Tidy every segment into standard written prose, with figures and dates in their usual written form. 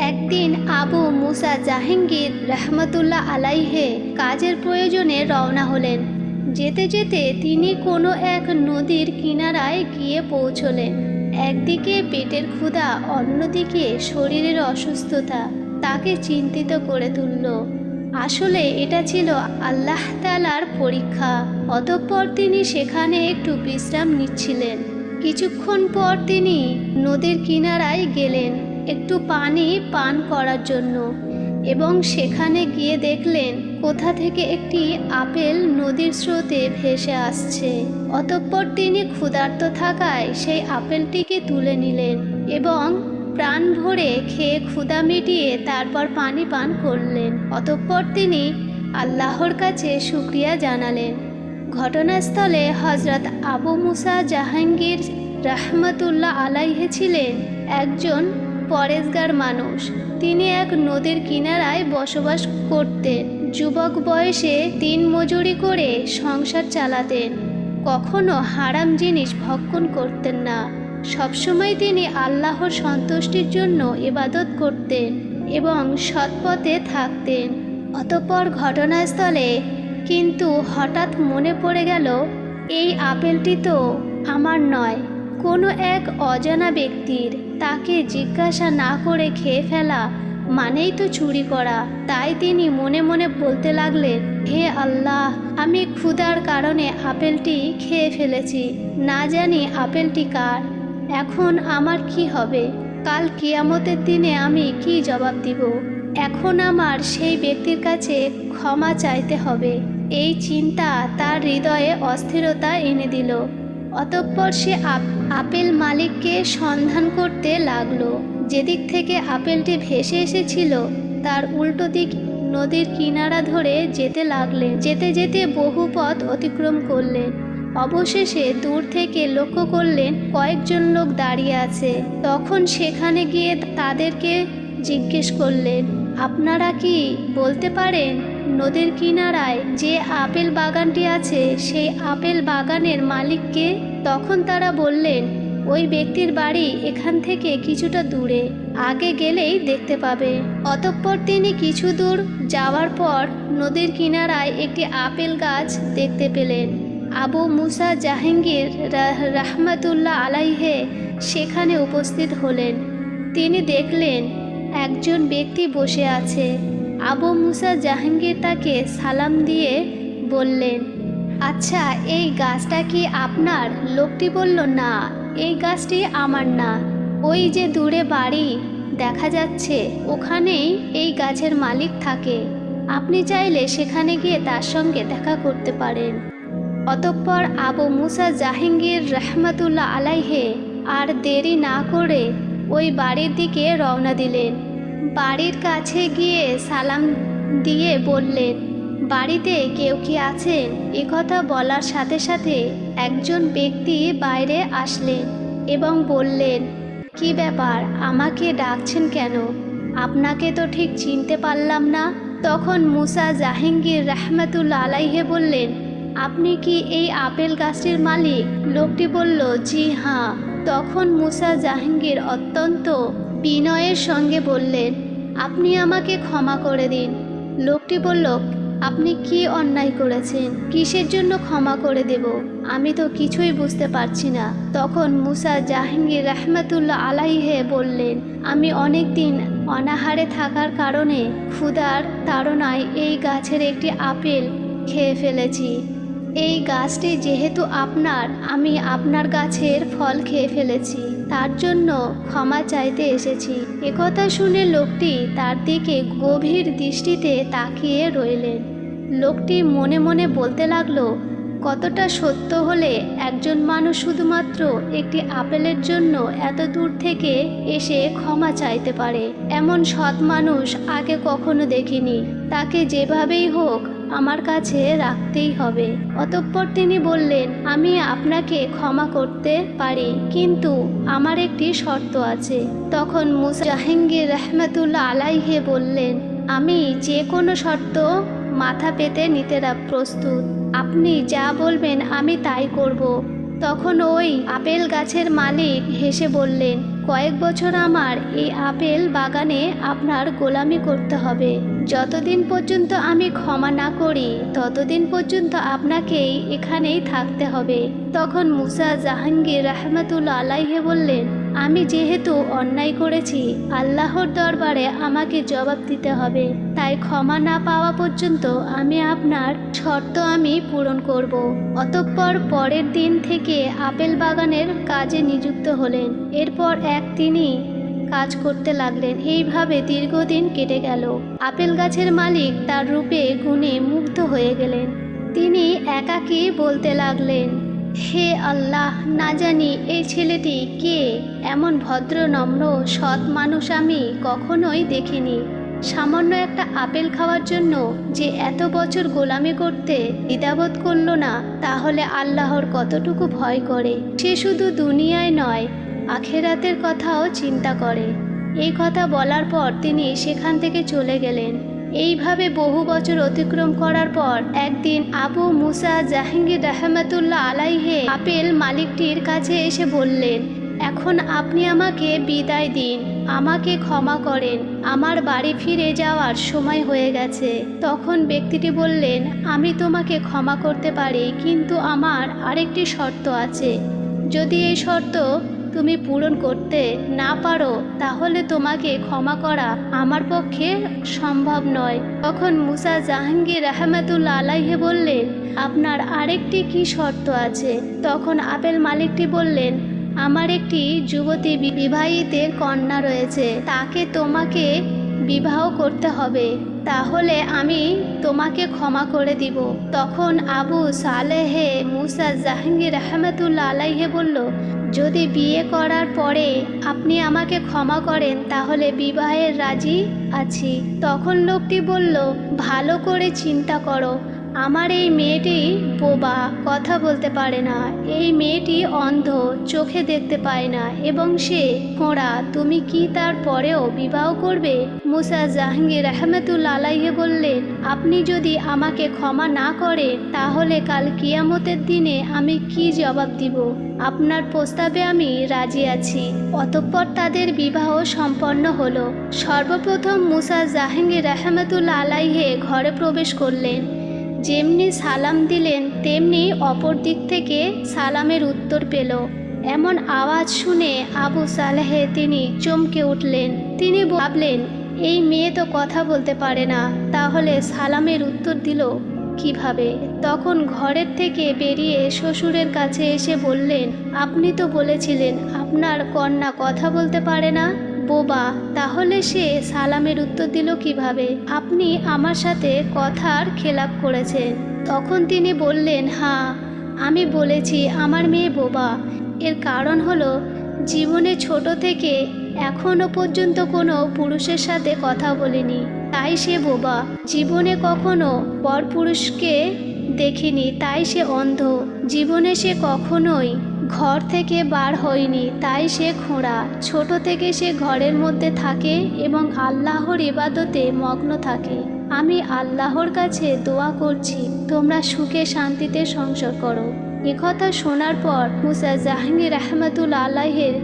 একদিন আবু মুসা জাহাঙ্গীর রহমতুল্লাহ আলাইহে কাজের প্রয়োজনে রওনা হলেন। যেতে যেতে তিনি কোনো এক নদীর কিনারায় গিয়ে পৌঁছলেন। একদিকে পেটের ক্ষুধা, অন্যদিকে শরীরের অসুস্থতা তাকে চিন্তিত করে তুলল। আসলে এটা ছিল আল্লাহ তাআলার পরীক্ষা। অতঃপর তিনি সেখানে একটু বিশ্রাম নিচ্ছিলেন। কিছুক্ষণ পর তিনি নদীর কিনারায় গেলেন একটু পানি পান করার জন্য, এবং সেখানে গিয়ে দেখলেন কোথা থেকে একটি আপেল নদীর স্রোতে ভেসে আসছে। অতঃপর তিনি ক্ষুধার্ত থাকায় সেই আপেলটিকে তুলে নিলেন এবং প্রাণ ভরে খেয়ে ক্ষুধা মিটিয়ে তারপর পানি পান করলেন। অতঃপর তিনি আল্লাহর কাছে শুকরিয়া জানালেন। ঘটনাস্থলে হযরত আবু মুসা জাহাঙ্গীর রহমতুল্লাহ আলাইহি ছিলেন একজন পরেজগার মানুষ। তিনি এক নদীর কিনারায় বসবাস করতেন। যুবক বয়সে দিন মজুরি করে সংসার চালাতেন। কখনো হারাম জিনিস ভক্ষণ করতেন না। সবসময় তিনি আল্লাহর সন্তুষ্টির জন্য ইবাদত করতেন এবং সৎপথে থাকতেন। অতঃপর ঘটনাস্থলে কিন্তু হঠাৎ মনে পড়ে গেল, এই আপেলটি তো আমার নয়, কোনো এক অজানা ব্যক্তির। তাকে জিজ্ঞাসা না করে খেয়ে ফেলা মানেই তো চুরি করা। তাই তিনি মনে মনে বলতে লাগলেন, হে আল্লাহ, আমি ক্ষুধার কারণে আপেলটি খেয়ে ফেলেছি। না জানি আপেলটি কার। এখন আমার কি হবে? কাল কিয়ামতের দিনে আমি কি জবাব দিব? এখন আমার সেই ব্যক্তির কাছে ক্ষমা চাইতে হবে। এই চিন্তা তার হৃদয়ে অস্থিরতা এনে দিল। অতঃপর সে আপেল মালিককে সন্ধান করতে লাগলো। যেদিক থেকে আপেলটি ভেসে এসেছিল তার উল্টো দিক নদীর কিনারা ধরে যেতে লাগলেন। যেতে যেতে বহু পথ অতিক্রম করলেন। অবশেষে দূর থেকে লক্ষ্য করলেন কয়েকজন লোক দাঁড়িয়ে আছে। তখন সেখানে গিয়ে তাদেরকে জিজ্ঞেস করলেন, আপনারা কি বলতে পারেন নদীর কিনারায় যে আপেল বাগানটি আছে সেই আপেল বাগানের মালিককে? তখন তারা বললেন, ওই ব্যক্তির বাড়ি এখান থেকে কিছুটা দূরে, আগে গেলেই দেখতে পাবে। অতঃপর তিনি কিছু দূর যাওয়ার পর নদীর কিনারায় একটি আপেল গাছ দেখতে পেলেন। আবু মুসা জাহাঙ্গীর রহমতুল্লাহ আলাইহে সেখানে উপস্থিত হলেন। তিনি দেখলেন একজন ব্যক্তি বসে আছে। আবু মুসা জাহাঙ্গীর তাকে সালাম দিয়ে বললেন, আচ্ছা, এই গাছটা কি আপনার? লোকটি বলল, না, এই গাছটি আমার না। ওই যে দূরে বাড়ি দেখা যাচ্ছে, ওখানেই এই গাছের মালিক থাকে। আপনি চাইলে সেখানে গিয়ে তার সঙ্গে দেখা করতে পারেন। অতঃপর আবু মুসা জাহাঙ্গীর রহমতুল্লাহ আলাইহে আর দেরি না করে ওই বাড়ির দিকে রওনা দিলেন। বাড়ির কাছে গিয়ে সালাম দিয়ে বললেন, বাড়িতে কেউ কি আছেন? একথা বলার সাথে সাথে একজন ব্যক্তি বাইরে আসলেন এবং বললেন, কি ব্যাপার, আমাকে ডাকছেন কেন? আপনাকে তো ঠিক চিনতে পারলাম না। তখন মুসা জাহাঙ্গীর রহমতুল্লাহ আলাইহে বললেন, আপনি কি এই আপেল গাছটির মালিক? লোকটি বলল, জি হ্যাঁ। তখন মুসা জাহাঙ্গীর অত্যন্ত বিনয়ের সঙ্গে বললেন, আপনি আমাকে ক্ষমা করে দিন। লোকটি বলল, আপনি কি অন্যায় করেছেন? কিসের জন্য ক্ষমা করে দেব? আমি তো কিছুই বুঝতে পারছি না। তখন মুসা জাহাঙ্গীর রহমতুল্লাহ আলাইহে বললেন, আমি অনেক দিন অনাহারে থাকার কারণে ক্ষুধার তাড়নায় এই গাছের একটি আপেল খেয়ে ফেলেছি। এই গাছটি যেহেতু আপনার, আমি আপনার গাছের ফল খেয়ে ফেলেছি, তার জন্য ক্ষমা চাইতে এসেছি। একথা শুনে লোকটি তার দিকে গভীর দৃষ্টিতে তাকিয়ে রইলেন। লোকটি মনে মনে বলতে লাগলো, কতটা সত্য হলে একজন মানুষ শুধুমাত্র একটি আপেলের জন্য এত দূর থেকে এসে ক্ষমা চাইতে পারে। এমন সৎ মানুষ আগে কখনো দেখিনি। তাকে যেভাবেই হোক আমার কাছে রাখতেই হবে। অতঃপর তিনি বললেন, আমি আপনাকে ক্ষমা করতে পারি, কিন্তু আমার একটি শর্ত আছে। তখন মুসা জাহাঙ্গীর রহমতুল্লাহ আলাইহে বললেন, আমি যে কোনো শর্ত মাথা পেতে নিতে প্রস্তুত। আপনি যা বলবেন আমি তাই করব। তখন ওই আপেল গাছের মালিক হেসে বললেন, কয়েক বছর আমার এই আপেল বাগানে আপনার গোলামি করতে হবে। যতদিন পর্যন্ত আমি ক্ষমা না করি ততদিন পর্যন্ত আপনাকেই এখানেই থাকতে হবে। তখন মুসা জাহাঙ্গীর রহমতুল্লাহ আলাইহি বললেন, আমি যেহেতু অন্যায় করেছি, আল্লাহর দরবারে আমাকে জবাব দিতে হবে, তাই ক্ষমা না পাওয়া পর্যন্ত আমি আপনার শর্ত আমি পূরণ করব। অতঃপর পরের দিন থেকে আপেল বাগানের কাজে নিযুক্ত হলেন। এরপর তিনি কাজ করতে লাগলেন। এইভাবে দীর্ঘদিন কেটে গেল। আপেল গাছের মালিক তার রূপে গুণে মুগ্ধ হয়ে গেলেন। তিনি একাকী বলতে লাগলেন, হে আল্লাহ, না জানি এই ছেলেটি কে, এমন ভদ্র নম্র সৎ মানুষ আমি কখনোই দেখিনি। সামান্য একটা আপেল খাওয়ার জন্য যে এত বছর গোলামি করতে দ্বিধাবোধ করলো না, তাহলে আল্লাহর কতটুকু ভয় করে। সে শুধু দুনিয়ায় নয়, আখেরাতের কথাও চিন্তা করে। এই কথা বলার পর তিনি সেখান থেকে চলে গেলেন। এইভাবে বহু বছর অতিক্রম করার পর একদিন আবু মুসা জাহাঙ্গীর রহমতুল্লাহ আলাইহি আপেল মালিকটির কাছে এসে বললেন, এখন আপনি আমাকে বিদায় দিন, আমাকে ক্ষমা করেন, আমার বাড়ি ফিরে যাওয়ার সময় হয়ে গেছে। তখন ব্যক্তিটি বললেন, আমি তোমাকে ক্ষমা করতে পারি, কিন্তু আমার আরেকটি শর্ত আছে। যদি এই শর্ত তুমি পূরণ করতে না পারো তাহলে তোমাকে ক্ষমা করা আমার পক্ষে সম্ভব নয়। তখন মুসা জাহাঙ্গীর রহমতুল্লাহ আলাইহি বললেন, আপনার আরেকটি কি শর্ত আছে? তখন আপেল মালিকটি বললেন, আমার একটি যুবতী বিবাহিতের কন্যা রয়েছে, তাকে তোমাকে বিবাহ করতে হবে, তাহলে আমি তোমাকে ক্ষমা করে দিব। তখন আবু সালেহে মুসা জাহাঙ্গীর রহমতুল্লাহ আলাইহি বলল, যদি বিয়ে করার পরে আপনি আমাকে ক্ষমা করেন তাহলে বিবাহের রাজি আছি। তখন লোকটি বলল, ভালো করে চিন্তা করো, আমার এই মেয়েটি বোবা, কথা বলতে পারে না, এই মেয়েটি অন্ধ, চোখে দেখতে পায় না এবং সে খোঁড়া, তুমি কি তার পরেও বিবাহ করবে? মুসা জাহাঙ্গীর রহমতুল্লাহ আলাইহি বললেন, আপনি যদি আমাকে ক্ষমা না করেন তাহলে কাল কিয়ামতের দিনে আমি কি জবাব দিব? আপনার প্রস্তাবে আমি রাজি আছি। অতঃপর তাদের বিবাহ সম্পন্ন হলো। সর্বপ্রথম মুসা জাহাঙ্গীর রহমতুল্লাহ আলাইহি ঘরে প্রবেশ করলেন। যেমনি সালাম দিলেন তেমনি অপর দিক থেকে সালামের উত্তর পেল। এমন আওয়াজ শুনে আবু সালেহে তিনি চমকে উঠলেন। তিনি ভাবলেন, এই মেয়ে তো কথা বলতে পারে না, তাহলে সালামের উত্তর দিল কিভাবে? তখন ঘরের থেকে বেরিয়ে শ্বশুরের কাছে এসে বললেন, আপনি তো বলেছিলেন আপনার কন্যা কথা বলতে পারে না, বোবা, তাহলে সে সালামের উত্তর দিল কিভাবে? আপনি আমার সাথে কথার খেলাপ করেছেন। তখন তিনি বললেন, হ্যাঁ, আমি বলেছি আমার মেয়ে বোবা। এর কারণ হলো জীবনে ছোট থেকে এখনো পর্যন্ত কোনো পুরুষের সাথে কথা বলিনি, তাই সে বোবা। জীবনে কখনো পরপুরুষকে দেখিনি, তাই সে অন্ধ। জীবনে সে কখনোই ঘর থেকে বার হয়নি, তাই সে খোঁড়া। ছোট থেকে সে ঘরের মধ্যে থাকে এবং আল্লাহর ইবাদতে মগ্ন থাকে। আমি আল্লাহর কাছে দোয়া করছি তোমরা সুখে শান্তিতে সংসার করো। একথা শোনার পর মুসা জাহাঙ্গীর রহমতুল্লাহ আলাইহির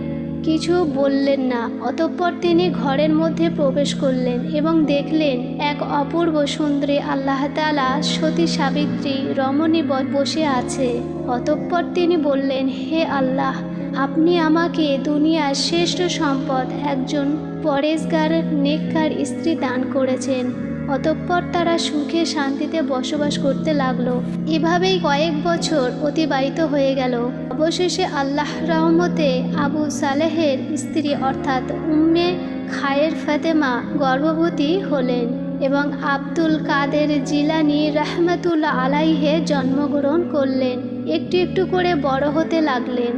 কিছু বললেন না। অতঃপর তিনি ঘরের মধ্যে প্রবেশ করলেন এবং দেখলেন এক অপূর্ব সুন্দরী আল্লাহ তাআলা সতী সাবিত্রী রমণী বসে আছে। অতঃপর তিনি বললেন, হে আল্লাহ, আপনি আমাকে দুনিয়ার শ্রেষ্ঠ সম্পদ একজন পরেজগার নেককার স্ত্রী দান করেছেন। অতঃপর তারা সুখে শান্তিতে বসবাস করতে লাগলো। এভাবেই কয়েক বছর অতিবাহিত হয়ে গেল। অবশেষে আল্লাহ রহমতে আবু সালেহের স্ত্রী অর্থাৎ উম্মে খায়ের ফাতেমা গর্ভবতী হলেন এবং আব্দুল কাদের জিলানী রহমতুল্লাহ আলাইহি জন্মগ্রহণ করলেন। একটু একটু করে বড় হতে লাগলেন।